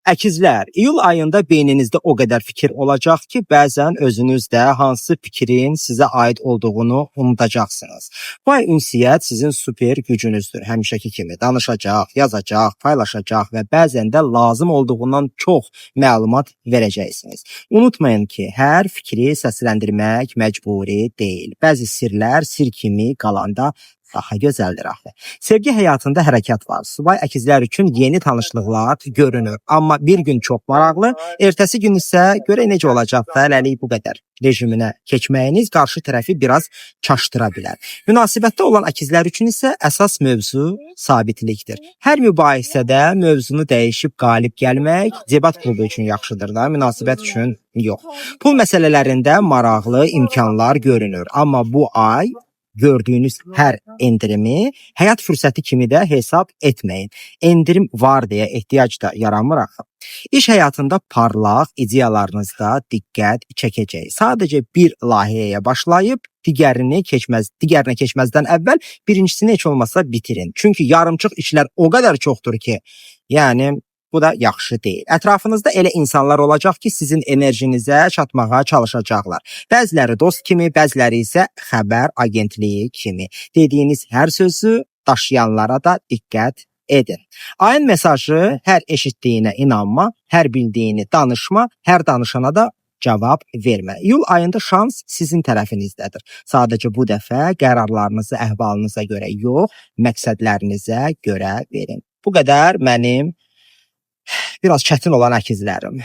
Əkizlər, iyul ayında beyninizdə o qədər fikir olacaq ki, bəzən özünüz də hansı fikrin sizə aid olduğunu unudacaqsınız. Bu ay ünsiyyət sizin super gücünüzdür. Həmişəki kimi danışacaq, yazacaq, paylaşacaq və bəzən də lazım olduğundan çox məlumat verəcəksiniz. Unutmayın ki, hər fikri səsləndirmək məcburi deyil. Bəzi sirlər sir kimi qalanda daha gözəldir axı. Sevgi həyatında hərəkət var. Subay əkizlər üçün yeni tanışlıqlar görünür. Amma bir gün çox maraqlı, ertəsi gün isə görək necə olacaq da hələlik bu qədər rejiminə keçməyiniz qarşı tərəfi biraz çaşdıra bilər. Münasibətdə olan əkizlər üçün isə əsas mövzu sabitlikdir. Hər mübahisədə mövzunu dəyişib qalib gəlmək debat klubu üçün yaxşıdır da, münasibət üçün yox. Pul məsələlərində maraqlı imkanlar görünür. Amma bu ay gördüyünüz hər endirimi həyat fürsəti kimi də hesab etməyin. Endirim var deyə ehtiyac da yaranmır axı. İş həyatında parlaq ideyalarınızda diqqət çəkəcək. Sadəcə bir layihəyə başlayıb digərinə keçməzdən əvvəl birincisini heç olmasa bitirin. Çünki yarımçıq işlər o qədər çoxdur ki, yəni bu da yaxşı deyil. Ətrafınızda elə insanlar olacaq ki, sizin enerjinizə çatmağa çalışacaqlar. Bəziləri dost kimi, bəziləri isə xəbər agentliyi kimi. Dediyiniz hər sözü daşıyanlara da diqqət edin. Ayın mesajı: hər eşitdiyinə inanma, hər bildiyini danışma, hər danışana da cavab vermə. İyul ayında şans sizin tərəfinizdədir. Sadəcə bu dəfə qərarlarınızı əhvalınıza görə yox, məqsədlərinizə görə verin. Bu qədər mənim biraz çətin olan əkizlərim.